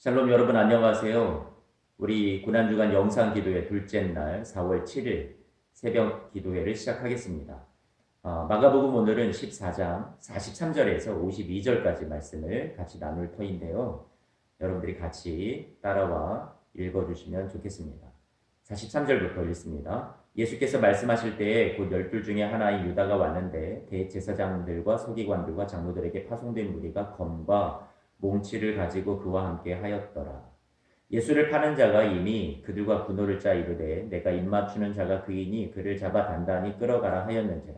샬롬 여러분 안녕하세요. 우리 고난주간 영상기도회 둘째 날 4월 7일 새벽 기도회를 시작하겠습니다. 마가복음 오늘은 14장 43절에서 52절까지 말씀을 같이 나눌 터인데요. 여러분들이 같이 따라와 읽어주시면 좋겠습니다. 43절부터 읽습니다. 예수께서 말씀하실 때에 곧 12 중에 하나인 유다가 왔는데 대제사장들과 서기관들과 장로들에게 파송된 무리가 검과 몽치를 가지고 그와 함께 하였더라. 예수를 파는 자가 이미 그들과 분노를 짜 이르되 내가 입맞추는 자가 그이니 그를 잡아 단단히 끌어가라 하였는지라.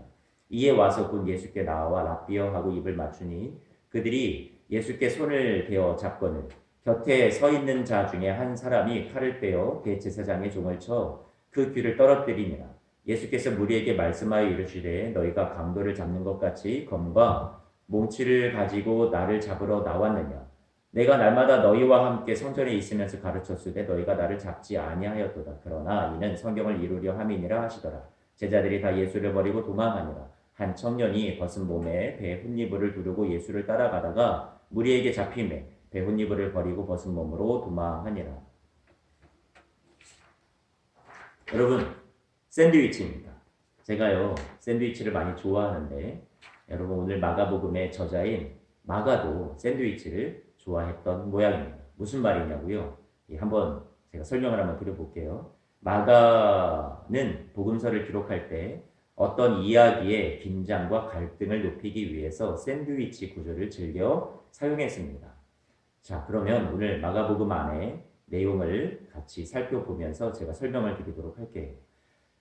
이에 와서 곧 예수께 나와 랍비여 하고 입을 맞추니 그들이 예수께 손을 대어 잡거늘 곁에 서 있는 자 중에 한 사람이 칼을 빼어 대제사장의 종을 쳐 그 귀를 떨어뜨리니라. 예수께서 무리에게 말씀하여 이르시되 너희가 강도를 잡는 것 같이 검과 몽치를 가지고 나를 잡으러 나왔느냐. 내가 날마다 너희와 함께 성전에 있으면서 가르쳤으되 너희가 나를 잡지 아니하였도다. 그러나 이는 성경을 이루려 함이니라 하시더라. 제자들이 다 예수를 버리고 도망하니라. 한 청년이 벗은 몸에 배 훗니부를 두르고 예수를 따라가다가 무리에게 잡히매 배 훗니부를 버리고 벗은 몸으로 도망하니라. 여러분, 샌드위치입니다. 제가요 샌드위치를 많이 좋아하는데 여러분 오늘 마가복음의 저자인 마가도 샌드위치를 좋아했던 모양입니다. 무슨 말이냐고요? 한번 제가 설명을 한번 드려볼게요. 마가는 복음서를 기록할 때 어떤 이야기의 긴장과 갈등을 높이기 위해서 샌드위치 구조를 즐겨 사용했습니다. 자, 그러면 오늘 마가복음 안에 내용을 같이 살펴보면서 제가 설명을 드리도록 할게요.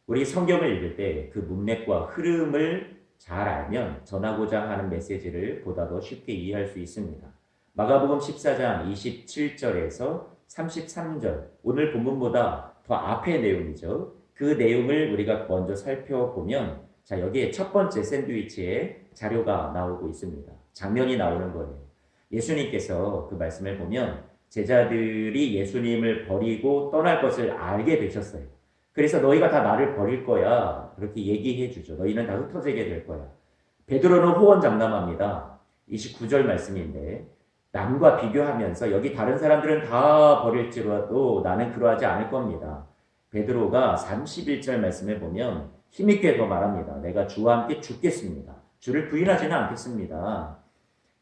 우리 성경을 읽을 때 그 문맥과 흐름을 잘 알면 전하고자 하는 메시지를 보다 더 쉽게 이해할 수 있습니다. 마가복음 14장 27절에서 33절, 오늘 본문보다 더 앞의 내용이죠. 그 내용을 우리가 먼저 살펴보면 자, 여기에 첫 번째 샌드위치에 자료가 나오고 있습니다. 장면이 나오는 거예요. 예수님께서 그 말씀을 보면 제자들이 예수님을 버리고 떠날 것을 알게 되셨어요. 그래서 너희가 다 나를 버릴 거야. 그렇게 얘기해 주죠. 너희는 다 흩어지게 될 거야. 베드로는 호언장담합니다. 29절 말씀인데 남과 비교하면서 여기 다른 사람들은 다 버릴지라도 나는 그러하지 않을 겁니다. 베드로가 31절 말씀에 보면 힘있게 더 말합니다. 내가 주와 함께 죽겠습니다. 주를 부인하지는 않겠습니다.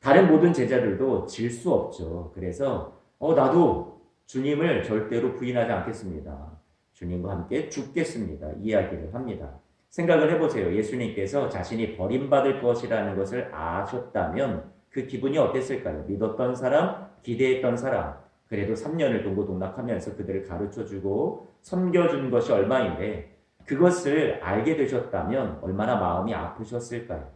다른 모든 제자들도 질 수 없죠. 그래서 나도 주님을 절대로 부인하지 않겠습니다. 주님과 함께 죽겠습니다. 이야기를 합니다. 생각을 해보세요. 예수님께서 자신이 버림받을 것이라는 것을 아셨다면 그 기분이 어땠을까요? 믿었던 사람, 기대했던 사람, 그래도 3년을 동고동락하면서 그들을 가르쳐주고 섬겨준 것이 얼마인데 그것을 알게 되셨다면 얼마나 마음이 아프셨을까요?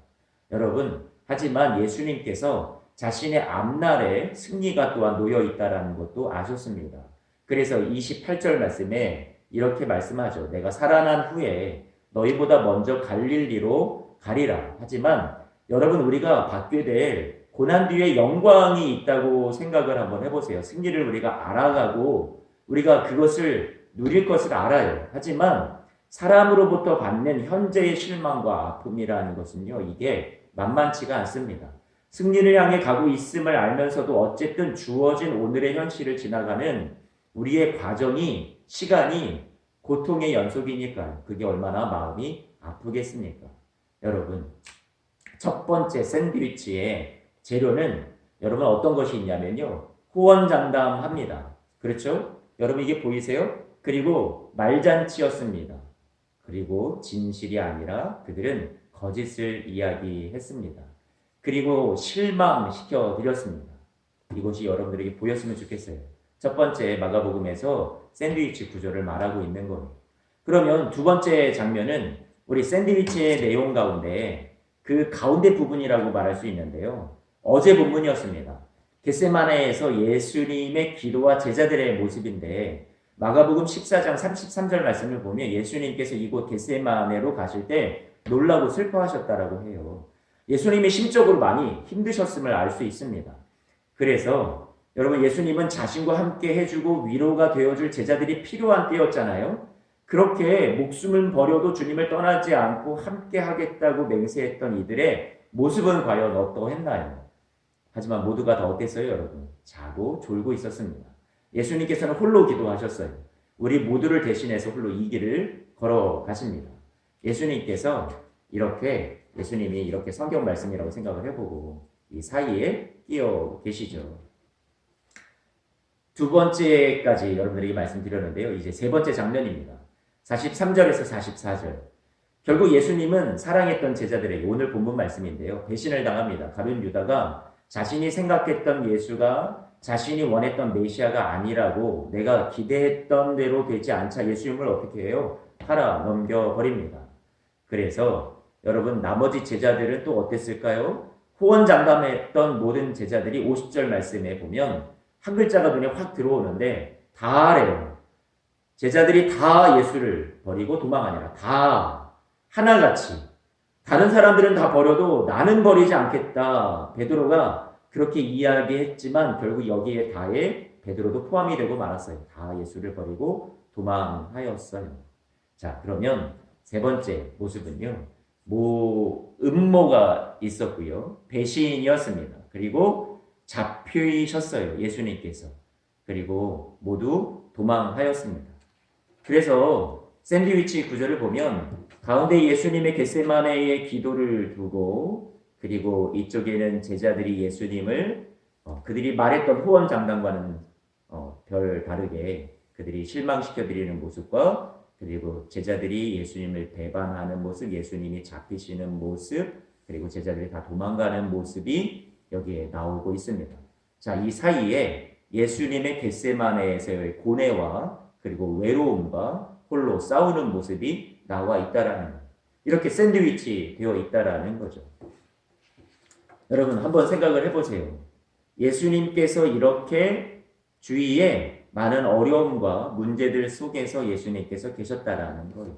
여러분, 하지만 예수님께서 자신의 앞날에 승리가 또한 놓여 있다는 것도 아셨습니다. 그래서 28절 말씀에 이렇게 말씀하죠. 내가 살아난 후에 너희보다 먼저 갈릴리로 가리라. 하지만 여러분 우리가 받게 될 고난 뒤에 영광이 있다고 생각을 한번 해보세요. 승리를 우리가 알아가고 우리가 그것을 누릴 것을 알아요. 하지만 사람으로부터 받는 현재의 실망과 아픔이라는 것은요. 이게 만만치가 않습니다. 승리를 향해 가고 있음을 알면서도 어쨌든 주어진 오늘의 현실을 지나가는 우리의 과정이 시간이 고통의 연속이니까요. 그게 얼마나 마음이 아프겠습니까? 여러분, 첫 번째 샌드위치의 재료는 여러분 어떤 것이 있냐면요. 호언장담합니다. 그렇죠? 여러분 이게 보이세요? 그리고 말잔치였습니다. 그리고 진실이 아니라 그들은 거짓을 이야기했습니다. 그리고 실망시켜 드렸습니다. 이것이 여러분들에게 보였으면 좋겠어요. 첫 번째 마가복음에서 샌드위치 구조를 말하고 있는 거예요. 그러면 두 번째 장면은 우리 샌드위치의 내용 가운데 그 가운데 부분이라고 말할 수 있는데요. 어제 본문이었습니다. 겟세마네에서 예수님의 기도와 제자들의 모습인데 마가복음 14장 33절 말씀을 보면 예수님께서 이곳 겟세마네로 가실 때 놀라고 슬퍼하셨다라고 해요. 예수님이 심적으로 많이 힘드셨음을 알 수 있습니다. 그래서 여러분 예수님은 자신과 함께 해주고 위로가 되어줄 제자들이 필요한 때였잖아요. 그렇게 목숨을 버려도 주님을 떠나지 않고 함께 하겠다고 맹세했던 이들의 모습은 과연 어떠했나요? 하지만 모두가 다 어땠어요, 여러분? 자고 졸고 있었습니다. 예수님께서는 홀로 기도하셨어요. 우리 모두를 대신해서 홀로 이 길을 걸어가십니다. 예수님이 이렇게 성경 말씀이라고 생각을 해보고 이 사이에 끼어 계시죠. 두 번째까지 여러분들에게 말씀드렸는데요. 이제 세 번째 장면입니다. 43절에서 44절. 결국 예수님은 사랑했던 제자들에게, 오늘 본문 말씀인데요, 배신을 당합니다. 가룟 유다가 자신이 생각했던 예수가 자신이 원했던 메시아가 아니라고, 내가 기대했던 대로 되지 않자 예수님을 어떻게 해요? 팔아 넘겨버립니다. 그래서 여러분, 나머지 제자들은 또 어땠을까요? 호언장담했던 모든 제자들이 50절 말씀에 보면 한 글자가 눈에 확 들어오는데 다래요. 제자들이 다 예수를 버리고 도망하니라. 다 하나같이. 다른 사람들은 다 버려도 나는 버리지 않겠다. 베드로가 그렇게 이야기했지만 결국 여기에 다에 베드로도 포함이 되고 말았어요. 다 예수를 버리고 도망하였어요. 자, 그러면 세 번째 모습은요, 음모가 있었고요, 배신이었습니다. 그리고 잡히셨어요, 예수님께서. 그리고 모두 도망하였습니다. 그래서 샌드위치 구절을 보면 가운데 예수님의 겟세마네의 기도를 두고, 그리고 이쪽에는 제자들이 예수님을 그들이 말했던 호언장담과는 별 다르게 그들이 실망시켜드리는 모습과, 그리고 제자들이 예수님을 배반하는 모습, 예수님이 잡히시는 모습, 그리고 제자들이 다 도망가는 모습이 여기에 나오고 있습니다. 자, 이 사이에 예수님의 겟세마네에서의 고뇌와 그리고 외로움과 홀로 싸우는 모습이 나와 있다라는, 이렇게 샌드위치 되어 있다라는 거죠. 여러분, 한번 생각을 해보세요. 예수님께서 이렇게 주위에 많은 어려움과 문제들 속에서 예수님께서 계셨다라는 거예요.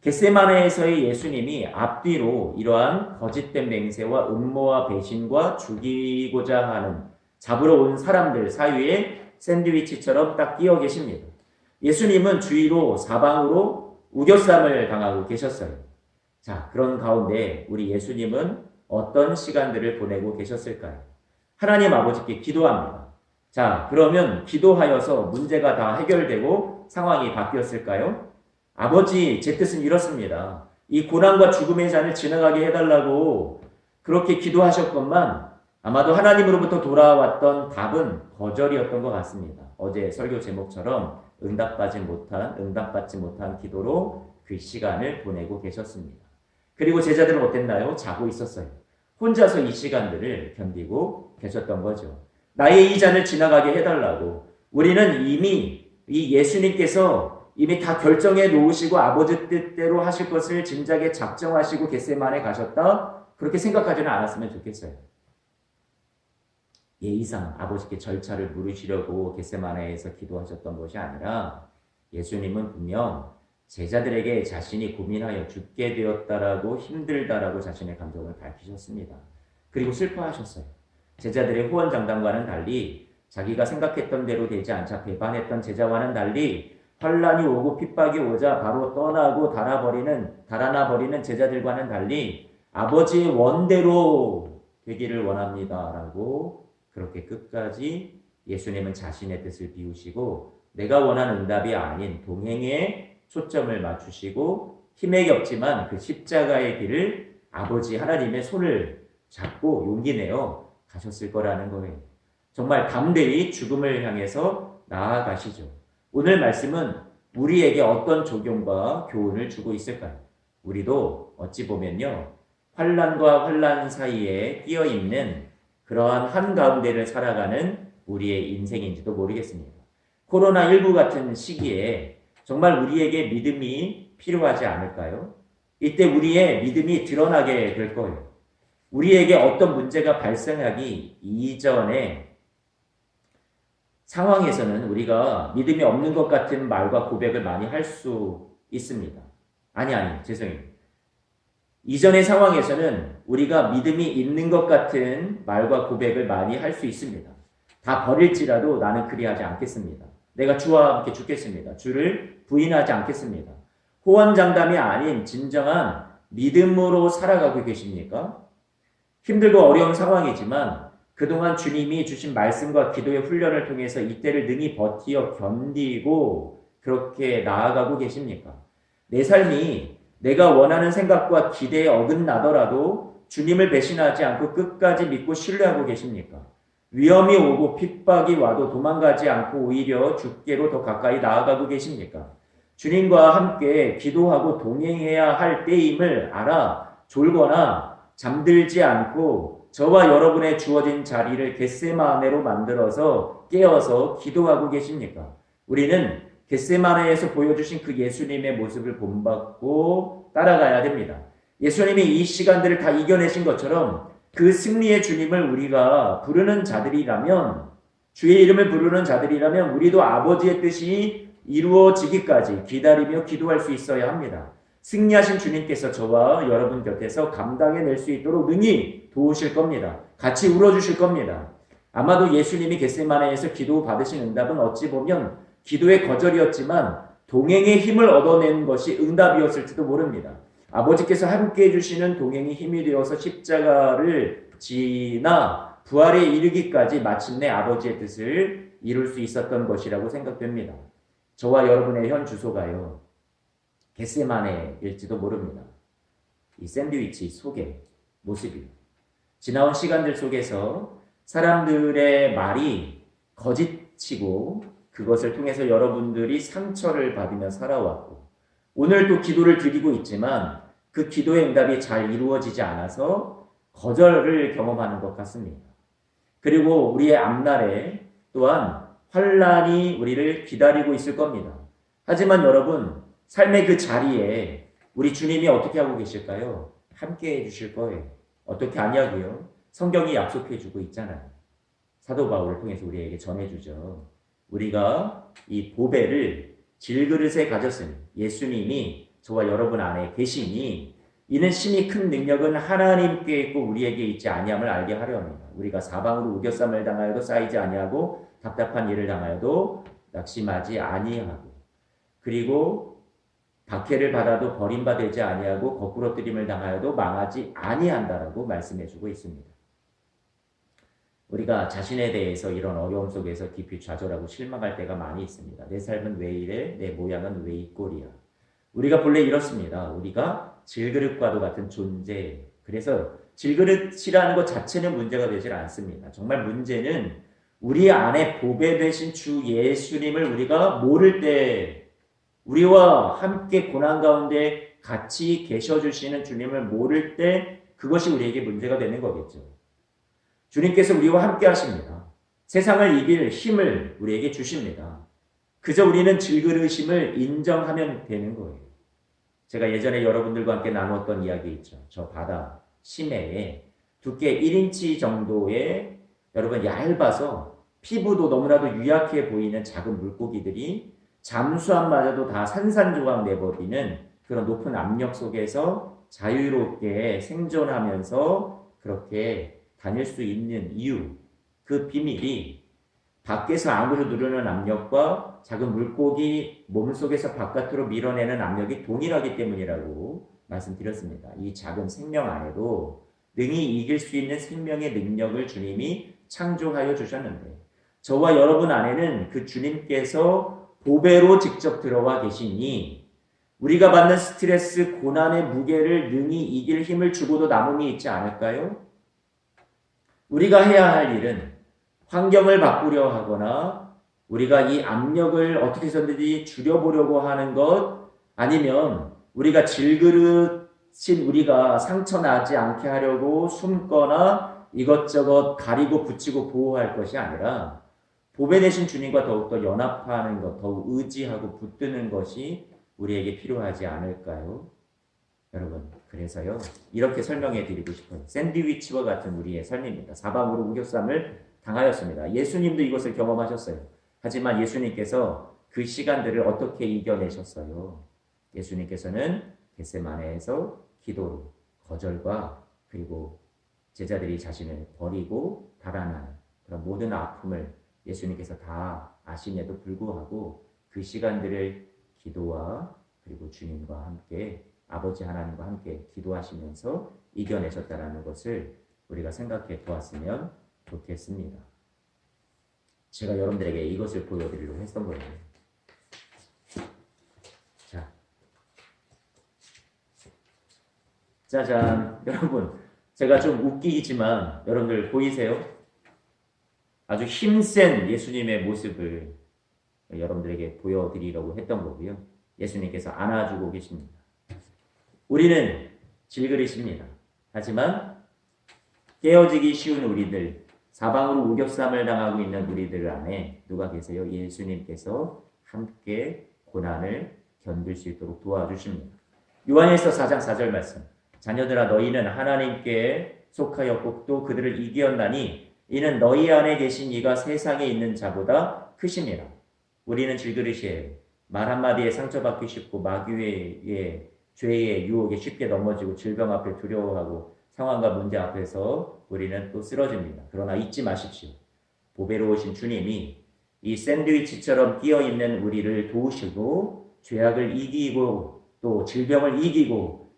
겟세마네에서의 예수님이 앞뒤로 이러한 거짓된 맹세와 음모와 배신과 죽이고자 하는, 잡으러 온 사람들 사이에 샌드위치처럼 딱 끼어 계십니다. 예수님은 주위로 사방으로 우겨쌈을 당하고 계셨어요. 자, 그런 가운데 우리 예수님은 어떤 시간들을 보내고 계셨을까요? 하나님 아버지께 기도합니다. 자, 그러면 기도하여서 문제가 다 해결되고 상황이 바뀌었을까요? 아버지, 제 뜻은 이렇습니다. 이 고난과 죽음의 잔을 지나가게 해달라고 그렇게 기도하셨건만 아마도 하나님으로부터 돌아왔던 답은 거절이었던 것 같습니다. 어제 설교 제목처럼 응답받지 못한 기도로 그 시간을 보내고 계셨습니다. 그리고 제자들은 어땠나요? 자고 있었어요. 혼자서 이 시간들을 견디고 계셨던 거죠. 나의 이 잔을 지나가게 해달라고. 우리는 이미 이 예수님께서 이미 다 결정해 놓으시고 아버지 뜻대로 하실 것을 진작에 작정하시고 겟세마네 가셨다, 그렇게 생각하지는 않았으면 좋겠어요. 예의상 아버지께 절차를 물으시려고 겟세마네에서 기도하셨던 것이 아니라 예수님은 분명 제자들에게 자신이 고민하여 죽게 되었다라고, 힘들다라고 자신의 감정을 밝히셨습니다. 그리고 슬퍼하셨어요. 제자들의 호언장담과는 달리, 자기가 생각했던 대로 되지 않자 배반했던 제자와는 달리, 환란이 오고 핍박이 오자 바로 떠나고 달아나 버리는 제자들과는 달리 아버지의 원대로 되기를 원합니다라고, 그렇게 끝까지 예수님은 자신의 뜻을 비우시고 내가 원하는 응답이 아닌 동행에 초점을 맞추시고 힘에 겹지만 그 십자가의 길을 아버지 하나님의 손을 잡고 용기 내어 가셨을 거라는 거예요. 정말 담대히 죽음을 향해서 나아가시죠. 오늘 말씀은 우리에게 어떤 적용과 교훈을 주고 있을까요? 우리도 어찌 보면요, 환란과 환란 사이에 끼어 있는 그러한 한가운데를 살아가는 우리의 인생인지도 모르겠습니다. 코로나19 같은 시기에 정말 우리에게 믿음이 필요하지 않을까요? 이때 우리의 믿음이 드러나게 될 거예요. 우리에게 어떤 문제가 발생하기 이전에 상황에서는 우리가 믿음이 없는 것 같은 말과 고백을 많이 할 수 있습니다. 죄송해요. 이전의 상황에서는 우리가 믿음이 있는 것 같은 말과 고백을 많이 할 수 있습니다. 다 버릴지라도 나는 그리하지 않겠습니다. 내가 주와 함께 죽겠습니다. 주를 부인하지 않겠습니다. 호언장담이 아닌 진정한 믿음으로 살아가고 계십니까? 힘들고 어려운 상황이지만 그동안 주님이 주신 말씀과 기도의 훈련을 통해서 이때를 능히 버티어 견디고 그렇게 나아가고 계십니까? 내 삶이 내가 원하는 생각과 기대에 어긋나더라도 주님을 배신하지 않고 끝까지 믿고 신뢰하고 계십니까? 위험이 오고 핍박이 와도 도망가지 않고 오히려 주께로 더 가까이 나아가고 계십니까? 주님과 함께 기도하고 동행해야 할 때임을 알아 졸거나 잠들지 않고 저와 여러분의 주어진 자리를 겟세마네로 만들어서 깨어서 기도하고 계십니까? 우리는 겟세마네에서 보여주신 그 예수님의 모습을 본받고 따라가야 됩니다. 예수님이 이 시간들을 다 이겨내신 것처럼 그 승리의 주님을 우리가 부르는 자들이라면, 주의 이름을 부르는 자들이라면 우리도 아버지의 뜻이 이루어지기까지 기다리며 기도할 수 있어야 합니다. 승리하신 주님께서 저와 여러분 곁에서 감당해낼 수 있도록 능히 도우실 겁니다. 같이 울어주실 겁니다. 아마도 예수님이 겟세마네에서 기도 받으신 응답은 어찌 보면 기도의 거절이었지만 동행의 힘을 얻어낸 것이 응답이었을지도 모릅니다. 아버지께서 함께 해주시는 동행이 힘이 되어서 십자가를 지나 부활에 이르기까지 마침내 아버지의 뜻을 이룰 수 있었던 것이라고 생각됩니다. 저와 여러분의 현 주소가요, 겟세마네일지도 모릅니다. 이 샌드위치 속의 모습이요. 지나온 시간들 속에서 사람들의 말이 거짓이고 그것을 통해서 여러분들이 상처를 받으며 살아왔고 오늘도 기도를 드리고 있지만 그 기도의 응답이 잘 이루어지지 않아서 거절을 경험하는 것 같습니다. 그리고 우리의 앞날에 또한 환란이 우리를 기다리고 있을 겁니다. 하지만 여러분, 삶의 그 자리에 우리 주님이 어떻게 하고 계실까요? 함께 해주실 거예요. 어떻게 하냐고요? 성경이 약속해주고 있잖아요. 사도 바울을 통해서 우리에게 전해주죠. 우리가 이 보배를 질그릇에 가졌으니 예수님이 저와 여러분 안에 계시니 이는 심히 큰 능력은 하나님께 있고 우리에게 있지 아니함을 알게 하려 합니다. 우리가 사방으로 우겨쌈을 당하여도 쌓이지 아니하고 답답한 일을 당하여도 낙심하지 아니하고 그리고 박해를 받아도 버림받지 아니하고 거꾸로 뜨림을 당하여도 망하지 아니한다라고 말씀해주고 있습니다. 우리가 자신에 대해서 이런 어려움 속에서 깊이 좌절하고 실망할 때가 많이 있습니다. 내 삶은 왜 이래? 내 모양은 왜 이 꼴이야? 우리가 본래 이렇습니다. 우리가 질그릇과도 같은 존재. 그래서 질그릇이라는 것 자체는 문제가 되질 않습니다. 정말 문제는 우리 안에 보배 되신 주 예수님을 우리가 모를 때, 우리와 함께 고난 가운데 같이 계셔주시는 주님을 모를 때 그것이 우리에게 문제가 되는 거겠죠. 주님께서 우리와 함께 하십니다. 세상을 이길 힘을 우리에게 주십니다. 그저 우리는 질그릇임을 인정하면 되는 거예요. 제가 예전에 여러분들과 함께 나누었던 이야기 있죠. 저 바다 심해에 두께 1인치 정도의 여러분 얇아서 피부도 너무나도 유약해 보이는 작은 물고기들이 잠수함마저도 다 산산조각 내버리는 그런 높은 압력 속에서 자유롭게 생존하면서 그렇게 다닐 수 있는 이유, 그 비밀이 밖에서 안으로 누르는 압력과 작은 물고기 몸속에서 바깥으로 밀어내는 압력이 동일하기 때문이라고 말씀드렸습니다. 이 작은 생명 안에도 능히 이길 수 있는 생명의 능력을 주님이 창조하여 주셨는데 저와 여러분 안에는 그 주님께서 보배로 직접 들어와 계시니 우리가 받는 스트레스, 고난의 무게를 능히 이길 힘을 주고도 남음이 있지 않을까요? 우리가 해야 할 일은 환경을 바꾸려 하거나 우리가 이 압력을 어떻게 해서든지 줄여보려고 하는 것 아니면 우리가 질그릇인 우리가 상처 나지 않게 하려고 숨거나 이것저것 가리고 붙이고 보호할 것이 아니라 보배 되신 주님과 더욱더 연합하는 것, 더욱 의지하고 붙드는 것이 우리에게 필요하지 않을까요? 여러분, 그래서요, 이렇게 설명해 드리고 싶어요. 샌드위치와 같은 우리의 삶입니다. 사방으로 우겨쌈을 당하였습니다. 예수님도 이것을 경험하셨어요. 하지만 예수님께서 그 시간들을 어떻게 이겨내셨어요? 예수님께서는 겟세마네에서 기도로 거절과 그리고 제자들이 자신을 버리고 달아난 그런 모든 아픔을 예수님께서 다 아심에도 불구하고 그 시간들을 기도와 그리고 주님과 함께 아버지 하나님과 함께 기도하시면서 이겨내셨다라는 것을 우리가 생각해 보았으면 좋겠습니다. 제가 여러분들에게 이것을 보여드리려고 했던 거예요. 자, 짜잔. 여러분, 제가 좀 웃기지만 여러분들 보이세요? 아주 힘센 예수님의 모습을 여러분들에게 보여드리려고 했던 거고요. 예수님께서 안아주고 계십니다. 우리는 질그릇입니다. 하지만 깨어지기 쉬운 우리들, 사방으로 우겨쌈을 당하고 있는 우리들 안에 누가 계세요? 예수님께서 함께 고난을 견딜 수 있도록 도와주십니다. 요한일서 4장 4절 말씀. 자녀들아 너희는 하나님께 속하였고 또 그들을 이기었나니 이는 너희 안에 계신 이가 세상에 있는 자보다 크심이라. 우리는 질그릇이에요. 말 한마디에 상처받기 쉽고 마귀의 죄의 유혹에 쉽게 넘어지고 질병 앞에 두려워하고 상황과 문제 앞에서 우리는 또 쓰러집니다. 그러나 잊지 마십시오. 보배로우신 주님이 이 샌드위치처럼 끼어있는 우리를 도우시고 죄악을 이기고 또 질병을 이기고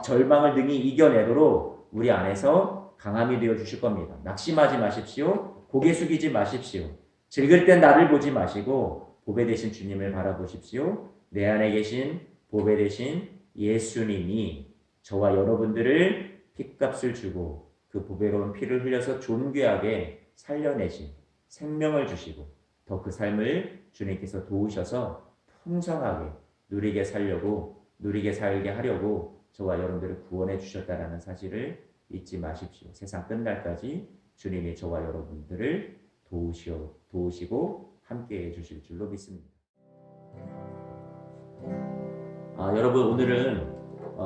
절망을 능히 이겨내도록 우리 안에서 강함이 되어 주실 겁니다. 낙심하지 마십시오. 고개 숙이지 마십시오. 즐길 땐 나를 보지 마시고 보배 되신 주님을 바라보십시오. 내 안에 계신 보배 되신 예수님이 저와 여러분들을 핏값을 주고 그 보배로운 피를 흘려서 존귀하게 살려내신 생명을 주시고 더 그 삶을 주님께서 도우셔서 풍성하게 누리게 살게 하려고 저와 여러분들을 구원해 주셨다는 사실을 잊지 마십시오. 세상 끝날까지 주님이 저와 여러분들을 도우시고 함께해 주실 줄로 믿습니다. 여러분 오늘은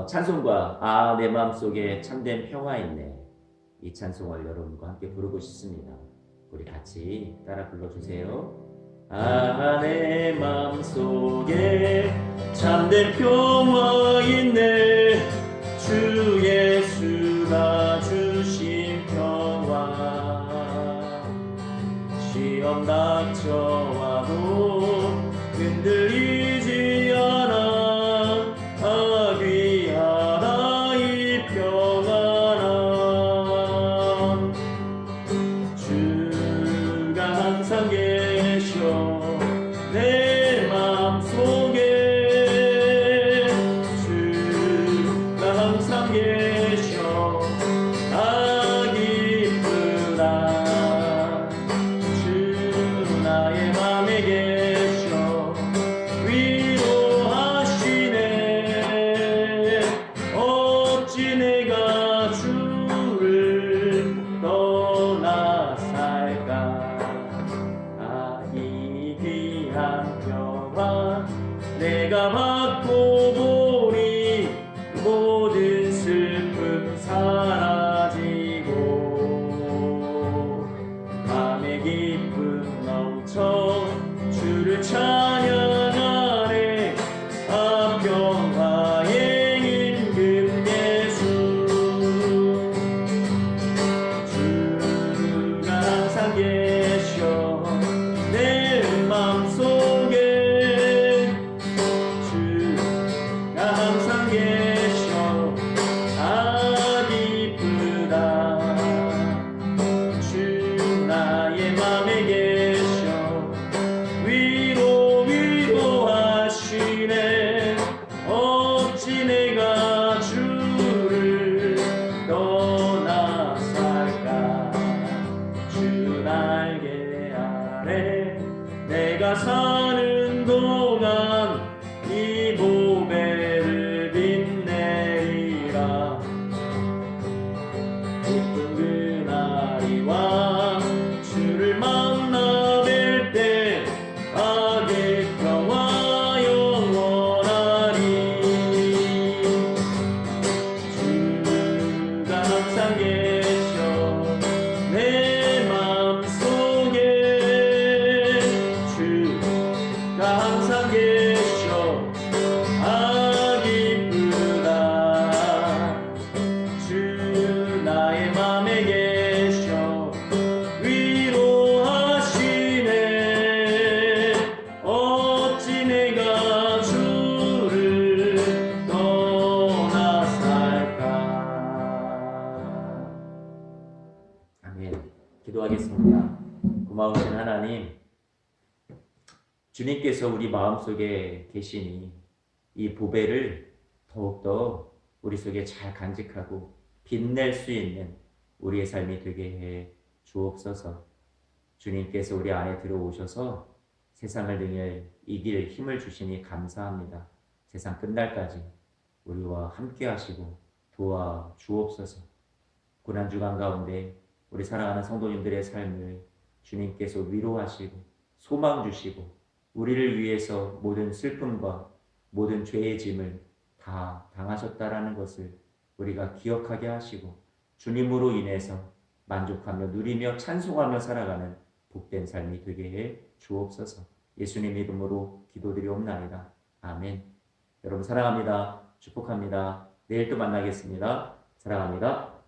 찬송과 내 마음속에 참된 평화 있네 이 찬송을 여러분과 함께 부르고 싶습니다. 우리 같이 따라 불러주세요. 내 마음속에 참된 평화 있네 주 예수가 주신 평화 시험 닥쳐와도 흔들리지 않아 귀하다 이 평안함 주가 항상 계셔 내 마음속에 주가 항상 계셔 기쁘다 주 나의 맘에 계셔 위로하시네 어찌 내가 주를 떠나 살까 이 귀한 평화 내가 받고 보니 모든 슬픔 사라지고 맘의 기쁨 넘쳐 주를 찬양하네 평화의 임금 예수 주가 항상 계셔 내 마음속에 주가 항상 계셔 기쁘다 주 나의 맘에 계셔 위로하시네 어찌 내가 주를 떠나 살까 주 날개 아래 내가 사는 동안 이 보배를 빛내리라 기쁜 그날이 와 주를 만나 뵐 때 악의 평화 영원하리 주가 항상 계셔 내 마음속에 주가 주님께서 우리 마음속에 계시니 이 보배를 더욱더 우리 속에 잘 간직하고 빛낼 수 있는 우리의 삶이 되게 해 주옵소서. 주님께서 우리 안에 들어오셔서 세상을 능히 이길 힘을 주시니 감사합니다. 세상 끝날까지 우리와 함께 하시고 도와 주옵소서. 고난주간 가운데 우리 사랑하는 성도님들의 삶을 주님께서 위로하시고 소망 주시고 우리를 위해서 모든 슬픔과 모든 죄의 짐을 다 당하셨다라는 것을 우리가 기억하게 하시고 주님으로 인해서 만족하며 누리며 찬송하며 살아가는 복된 삶이 되게 해 주옵소서. 예수님 이름으로 기도드리옵나이다. 아멘. 여러분 사랑합니다. 축복합니다. 내일 또 만나겠습니다. 사랑합니다.